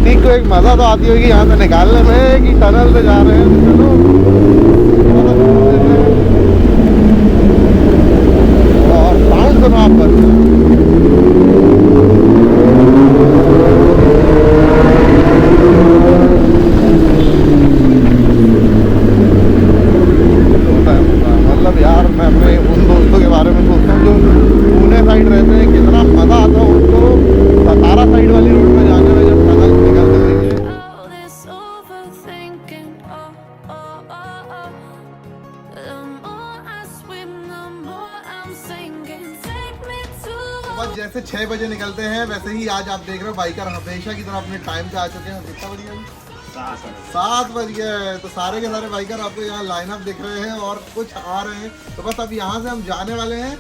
प्रतीक को एक मजा तो आती होगी यहाँ से निकालने में कि टनल से जा रहे हैं। चलो और साउंड सुनो आप पर। मतलब यार मैं अपने उन दोस्तों के बारे में सोचता हूँ जो पुणे साइड रहते हैं, कितना मजा आता है उनको सतारा साइड वाली रोड में जाने में जब टनल निकलते देंगे। बस जैसे 6 बजे निकलते हैं वैसे ही आज आप देख रहे हो बाइकर हमेशा की तरह अपने टाइम पे आ चुके हैं। कितना बज गया? 7 बज गया है। तो सारे के सारे बाइकर आपको यहाँ लाइनअप दिख रहे हैं और कुछ आ रहे हैं। तो बस अब यहाँ से हम जाने वाले हैं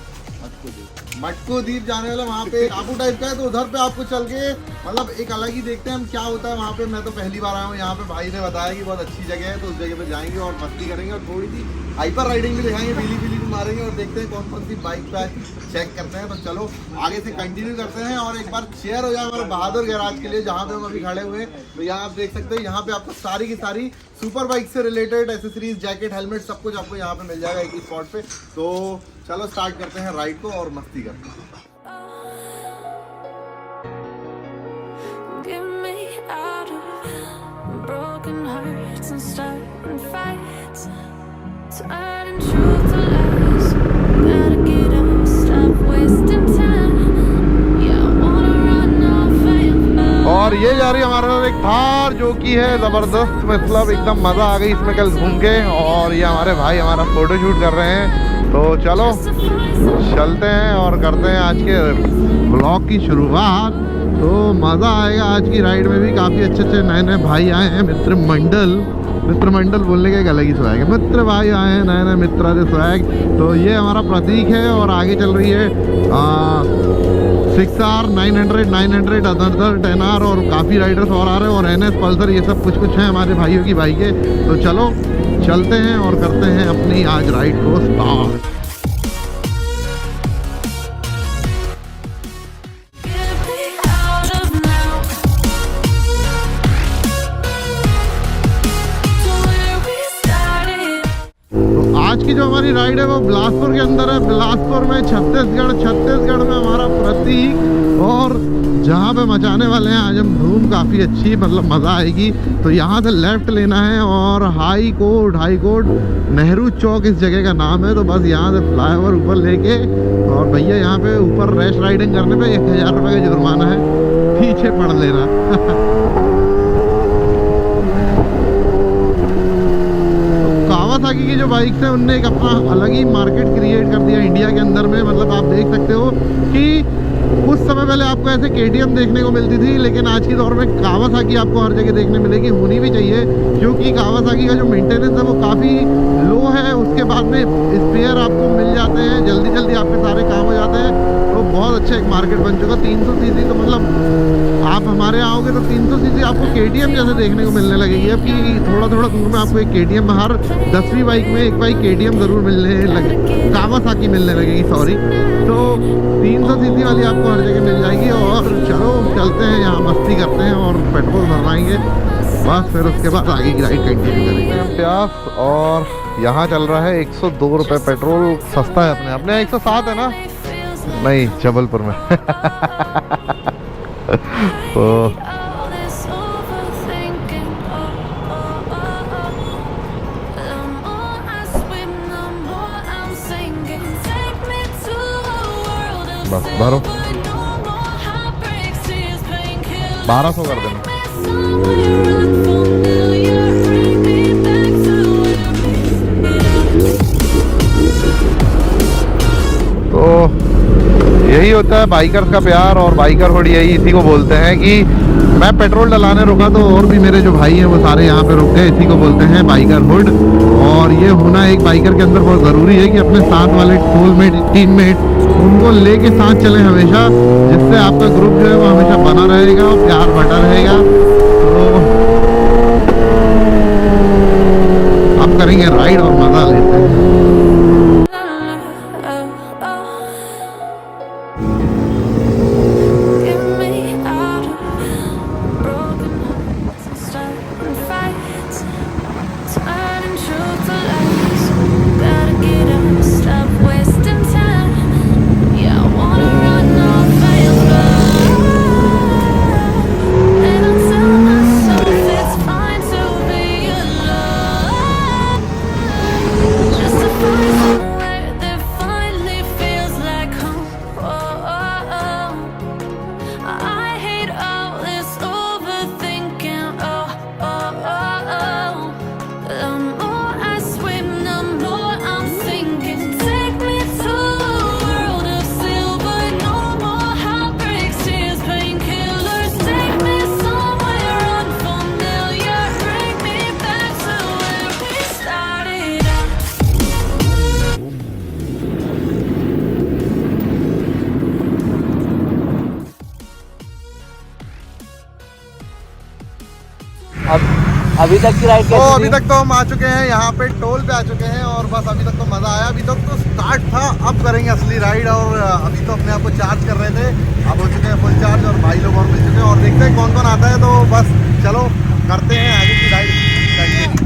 मटकू द्वीप जाने वाले। वहाँ पे टापू टाइप का है तो उधर पे आपको चल के मतलब एक अलग ही देखते हैं हम क्या होता है वहाँ पे। मैं तो पहली बार आया हूँ यहाँ पे, भाई ने बताया कि बहुत अच्छी जगह है तो उस जगह पे जाएंगे और मस्ती करेंगे और थोड़ी सी हाइपर राइडिंग भी दिखाएंगे, बिली भी मारेंगे और देखते हैं कौन कौन सी बाइक पे चेक करते हैं। तो चलो आगे से कंटिन्यू करते हैं और एक बार शेयर हो जाए हमारे बहादुर गैराज के लिए जहाँ पे हम अभी खड़े हुए हैं। तो यहाँ आप देख सकते हैं यहाँ पे आपको सारी की सारी सुपर बाइक से रिलेटेड एसेसरीज, जैकेट, हेलमेट सब कुछ आपको यहाँ पे मिल जाएगा एक ही स्पॉट पे। तो चलो स्टार्ट करते हैं राइड को और मस्ती करते हैं। और ये जा रही है हमारे साथ एक थार जो कि है जबरदस्त, मतलब एकदम मजा आ गई इसमें कल घूम के। और ये हमारे भाई हमारा फोटो शूट कर रहे हैं। तो चलो चलते हैं और करते हैं आज के ब्लॉग की शुरुआत। तो मज़ा आएगा आज की राइड में भी। काफ़ी अच्छे अच्छे नए नए भाई आए हैं, मित्र मंडल बोलने का एक अलग ही स्वैग है। मित्र भाई आए हैं नए नए मित्र से स्वैग। तो ये हमारा प्रतीक है और आगे चल रही है 6R 900 अदर 10R और काफ़ी राइडर्स और आ रहे हैं और NS पल्सर ये सब कुछ है हमारे भाइयों की बाइक है। तो चलो चलते हैं और करते हैं अपनी आज राइड को स्टार्ट। आज की जो हमारी राइड है वो बिलासपुर के अंदर है। बिलासपुर में छत्तीसगढ़ में हमारा प्रतीक और जहाँ पे मचाने वाले हैं आज हम धूम काफ़ी अच्छी, मतलब मज़ा आएगी। तो यहाँ से लेफ्ट लेना है और हाई कोर्ट नेहरू चौक इस जगह का नाम है। तो बस यहाँ से फ्लाईओवर ऊपर लेके और भैया यहाँ पे ऊपर रैश राइडिंग करने पे 1000 रुपये का जुर्माना है, पीछे पड़ लेना। कावासाकी की जो बाइक्स है उनने एक अपना अलग ही मार्केट क्रिएट कर दिया इंडिया के अंदर में। मतलब आप देख सकते हो कि कुछ समय पहले आपको ऐसे KTM देखने को मिलती थी, लेकिन आज के दौर में कावासाकी आपको हर जगह देखने मिलेगी, होनी भी चाहिए। क्योंकि कावासाकी का जो मेंटेनेंस है वो काफ़ी लो है। उसके बाद में स्पेयर आपको मिल जाते हैं, जल्दी आपके सारे काम हो जाते हैं। तो बहुत अच्छा एक मार्केट बन चुका। 300 cc तो मतलब आप हमारे यहाँ आओगे तो 300 cc आपको KTM जैसे देखने को मिलने लगेगी। अब कि थोड़ा दूर में आपको एक KTM, हर 10वीं बाइक में एक बाइक KTM ज़रूर मिलने लगे, कावासाकी मिलने लगेगी सॉरी। तो 300 cc वाली आपको हर जगह मिल जाएगी। और चलो चलते हैं, यहाँ मस्ती करते हैं और पेट्रोल भरवाएंगे, बस फिर उसके बाद आगे की राइड कंटिन्यू करेंगे। प्यास और यहाँ चल रहा है 102 रुपये पेट्रोल, सस्ता है। अपने 107 है ना, नहीं जबलपुर में। तो बस भरो 1200 कर देना। तो यही होता है बाइकर्स का प्यार और बाइकर होड़ यही इसी को बोलते हैं कि मैं पेट्रोल डलाने रुका तो और भी मेरे जो भाई हैं वो सारे यहाँ पे रुक गए। इसी को बोलते हैं बाइकर हुड। और ये होना एक बाइकर के अंदर बहुत ज़रूरी है कि अपने साथ वाले टूलमेट, टीममेट उनको लेके साथ चलें हमेशा, जिससे आपका ग्रुप जो है वो हमेशा बना रहेगा और प्यार बटा रहेगा। तो अब करेंगे राइड और मज़ा लेते हैं। अभी तक की राइड तो कैसी अभी थी? तक तो हम आ चुके हैं यहाँ पे, टोल पे आ चुके हैं और बस अभी तक तो मज़ा आया। अभी तक तो स्टार्ट था, अब करेंगे असली राइड। और अभी तो अपने आप को चार्ज कर रहे थे, अब हो चुके हैं फुल चार्ज और भाई लोग और मिल चुके हैं और देखते हैं कौन कौन आता है। तो बस चलो करते हैं आगे की राइड कंटिन्यू।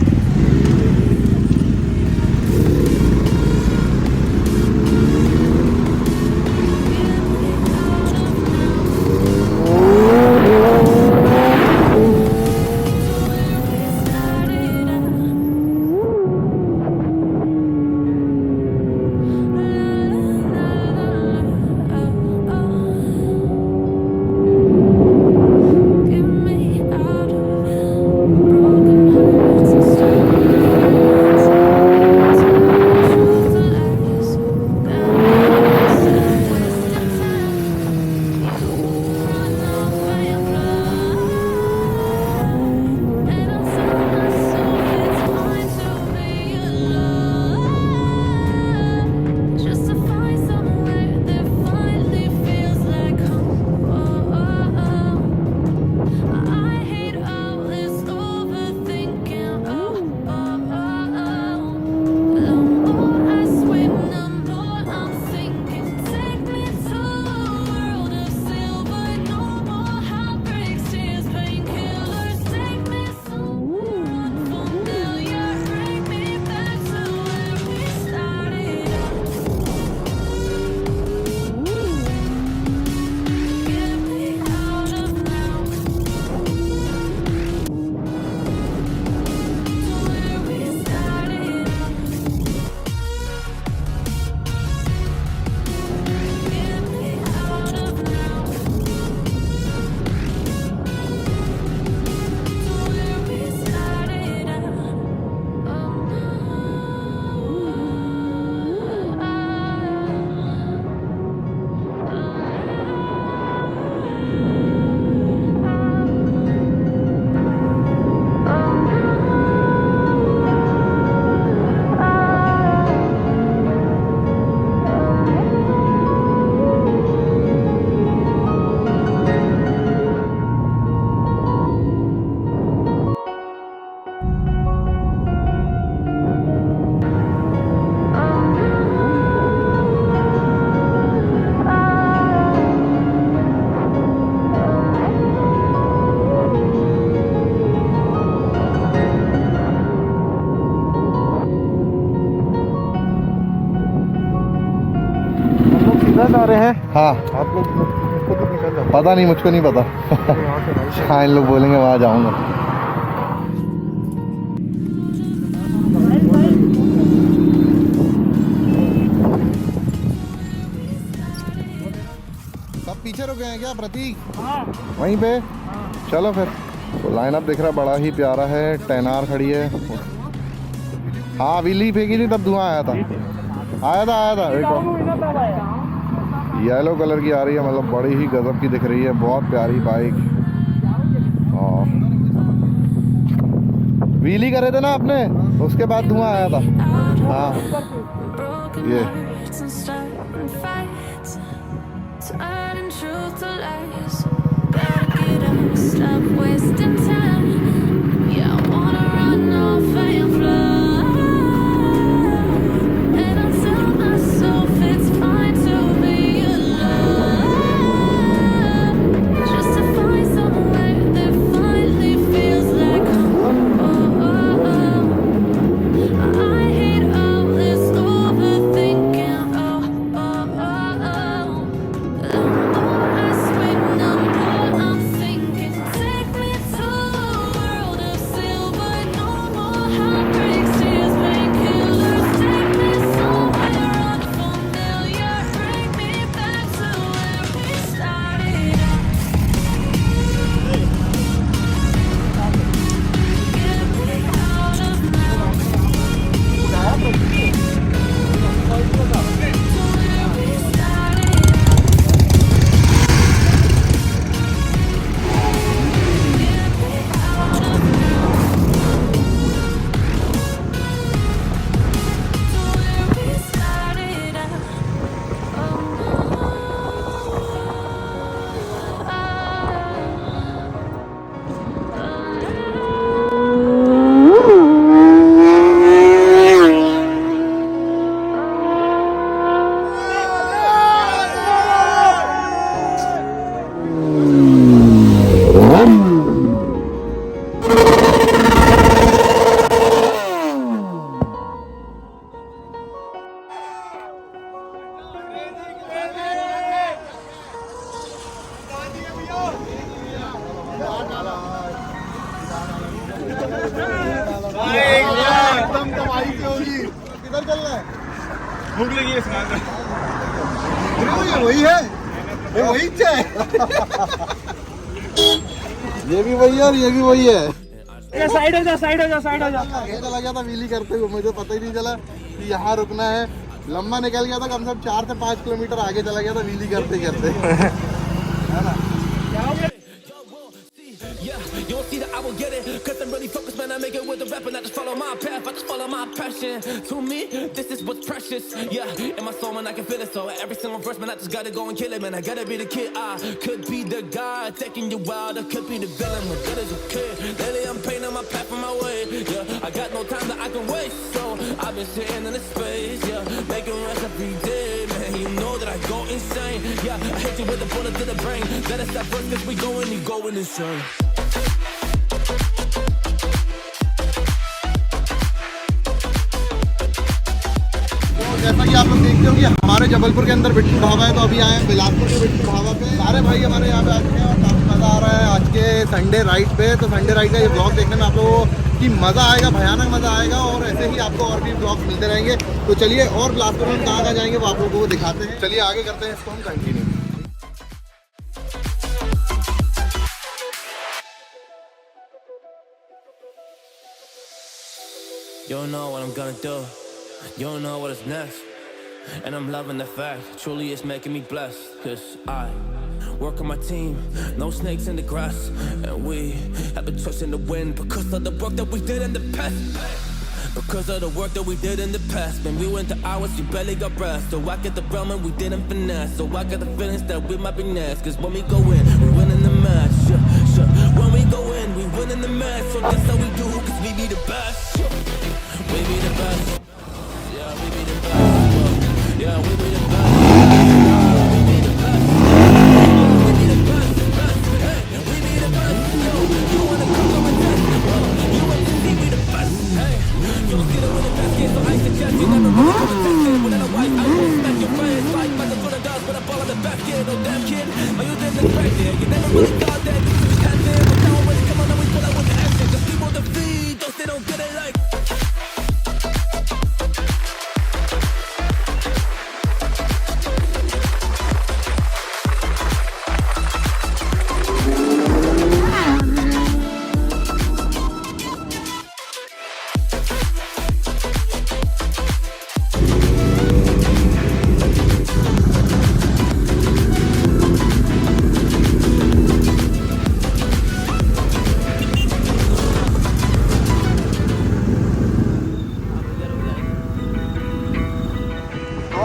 आ रहे हैं हाँ, आप लोग, मुझको तो निकल जाओ। पता नहीं, मुझको नहीं पता। यहाँ से राइट हाँ, इन लोग बोलेंगे वहाँ जाऊँगा। सब पीछे रुके हैं क्या प्रतीक? वहीं पे चलो फिर। तो लाइनअप दिख रहा बड़ा ही प्यारा है। 10R खड़ी है। हाँ, व्हीली फेंकी थी तब धुआं आया था। आया था एक और येलो कलर की आ रही है, मतलब बड़ी ही गजब की दिख रही है, बहुत प्यारी बाइक। और व्हीली करे थे ना आपने, उसके बाद धुआं आया था। हाँ, ये भूख लगी है इसमें ये वही है, ये वही है। ये भी वही है और ये भी वही है। साइड हो जा साइड हो जा साइड हो जा। आगे चला गया था व्हीली करते हुए, मुझे पता ही नहीं चला कि यहाँ रुकना है। लंबा निकल गया था, कम से कम 4 से 5 किलोमीटर आगे चला गया था व्हीली करते करते, है ना। You don't see that I will get it, cause I'm really focused, man. I make it with the rap and I just follow my path, I just follow my passion. To me, this is what's precious, yeah. In my soul, man, I can feel it, so every single verse, man, I just gotta go and kill it, man. I gotta be the kid, I could be the guy taking you wild, I could be the villain, but that is okay. Lately, I'm painting my path on my way, yeah. I got no time that I can waste, so I've been sitting in this space, yeah. Making rest every day, man. You know that I go insane, yeah. I hit you with a bullet to the brain. Let us stop first, cause we going insane. जैसा कि आप लोग देखते हो कि हमारे जबलपुर के अंदर बिट्टू ढाबा है, तो अभी आए हैं बिलासपुर के बिट्टू ढाबा पे। सारे भाई हमारे यहाँ पे आ चुके हैं और काफ़ी मज़ा आ रहा है आज के संडे राइड पे। तो संडे राइड का ये ब्लॉग देखने में आप लोगों की मज़ा आएगा, भयानक मज़ा आएगा, और ऐसे ही आपको और भी ब्लॉग मिलते रहेंगे। तो चलिए, और बिलासपुर में कहाँ जाएंगे वो आप लोगों को दिखाते हैं। चलिए आगे करते हैं इसको हम continue. You don't know what I'm gonna do. You don't know what is next. And I'm loving the fact, truly it's making me blessed. Cause I work on my team, no snakes in the grass. And we have been twisting the wind because of the work that we did in the past. Because of the work that we did in the past. Man, we went to hours, we barely got rest. So I get the realm and we didn't finesse. So I got the feelings that we might be next. Cause when we go in, we win in the match. When we go in, we win in the match. So that's how we do, cause we be the best. We be the best. Yeah, we be the best. Yeah, we be the best. We be the best. We be the best. Hey, we be the best. Yo, you wanna come over and test? You want to see we the best? Hey, you don't see the winning basket, so I suggest you never really come and test it. Without a white, I won't smack your friends. Fight by the foot of dogs, but I ball on the basket. Oh damn kid, oh you didn't expect it. You never really thought that this was happening. But now when it come on, now we pull out with the action. Cause people the feed, those they don't get it like.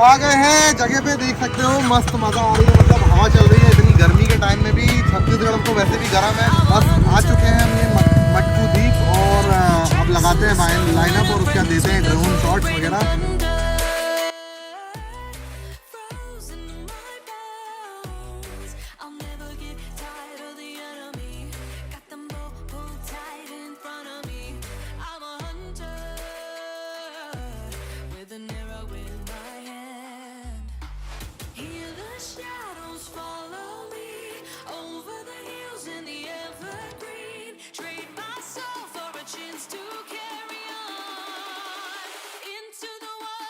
आ गए हैं जगह पे, देख सकते हो मस्त मज़ा आ रही है, मतलब हवा चल रही है। इतनी गर्मी के टाइम में भी छत्तीसगढ़ तो वैसे भी गर्म है। बस आ चुके हैं हम ये मटकू द्वीप, और अब लगाते हैं लाइनअप और उसका देते हैं ड्रोन शॉट्स वगैरह। Trade my soul for a chance to carry on into the world.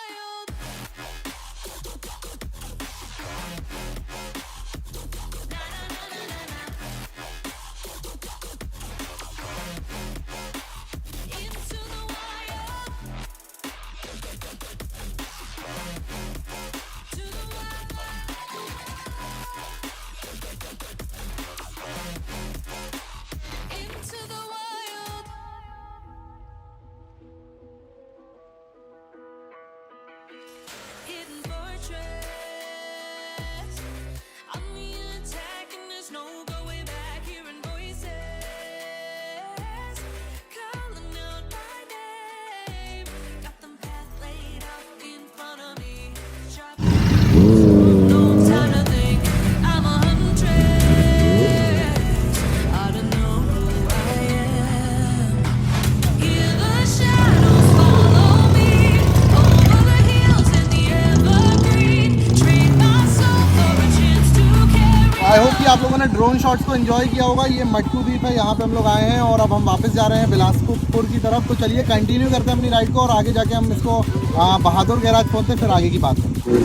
I hope कि आप लोगों ने ड्रोन शॉट्स को एंजॉय किया होगा। ये मट्टू द्वीप है, यहाँ पे हम लोग आए हैं और अब हम वापस जा रहे हैं बिलासपुर की तरफ। तो चलिए कंटिन्यू करते हैं अपनी राइड को और आगे जाके हम इसको बहादुर गैराज पहुँचते हैं, फिर आगे की बात करते हैं।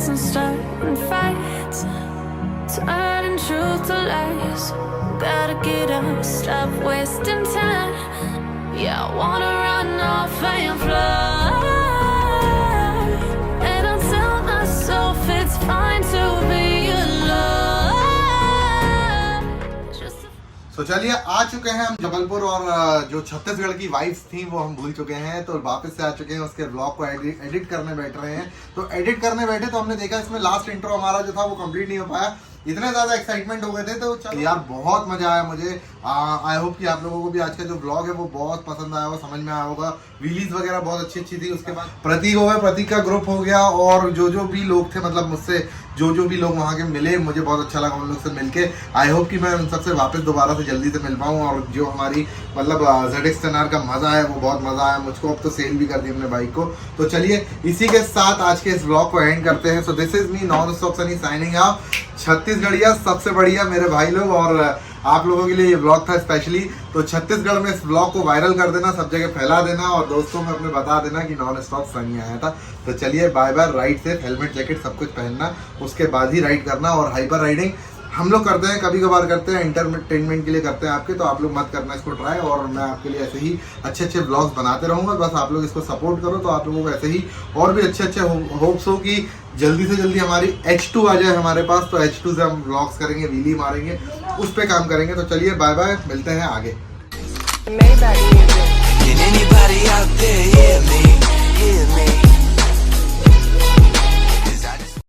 And starting fights, turning truth to lies. Gotta get up, stop wasting time. Yeah, I wanna run off and fly. And I'll tell myself it's fine to be alone. तो चलिए आ चुके हैं हम जबलपुर और जो छत्तीसगढ़ की वाइब्स थी वो हम भूल चुके हैं, तो वापस से आ चुके हैं। उसके ब्लॉग को एडिट करने बैठ रहे हैं। तो एडिट करने बैठे तो हमने देखा इसमें लास्ट इंट्रो हमारा जो था वो कंप्लीट नहीं हो पाया। इतने ज़्यादा एक्साइटमेंट हो गए थे। तो चलो यार बहुत मजा आया मुझे। आई होप कि आप लोगों को भी आज का जो ब्लॉग है वो बहुत पसंद आया होगा, समझ में आया होगा। व्हीलीज वगैरह बहुत अच्छी अच्छी थी। उसके बाद प्रतीक हो गया, प्रतीक का ग्रुप हो गया और जो भी लोग थे, मतलब मुझसे जो भी लोग वहाँ के मिले, मुझे बहुत अच्छा लगा उन लोग से मिलके। आई होप कि मैं उन सबसे वापस दोबारा से जल्दी से मिल पाऊँ। और जो हमारी मतलब ZX10R का मज़ा है वो बहुत मज़ा आया मुझको। अब तो सेल भी कर दी हमने बाइक को। तो चलिए इसी के साथ आज के इस ब्लॉग को एंड करते हैं। So this is me non stop Sunny signing off. छत्तीसगढ़िया सबसे बढ़िया मेरे भाई लोग, और आप लोगों के लिए ये ब्लॉग था स्पेशली। तो छत्तीसगढ़ में इस ब्लॉग को वायरल कर देना, सब जगह फैला देना और दोस्तों में अपने बता देना कि नॉन स्टॉप सनी आया था। तो चलिए बाय बाय। राइड से हेलमेट जैकेट सब कुछ पहनना, उसके बाद ही राइड करना। और हाइपर राइडिंग हम लोग करते हैं, कभी कभार करते हैं, एंटरटेनमेंट के लिए करते हैं आपके। तो आप लोग मत करना इसको ट्राई, और मैं आपके लिए ऐसे ही अच्छे अच्छे ब्लॉग्स बनाते रहूँगा। बस आप लोग इसको सपोर्ट करो तो आप लोगों को ऐसे ही और भी अच्छे अच्छे होप्स हो कि जल्दी से जल्दी हमारी H2 आ जाए हमारे पास। तो H2 से हम ब्लॉग्स करेंगे, व्हीली मारेंगे, उस पर काम करेंगे। तो चलिए बाय बाय, मिलते हैं आगे। Can anybody out there hear me?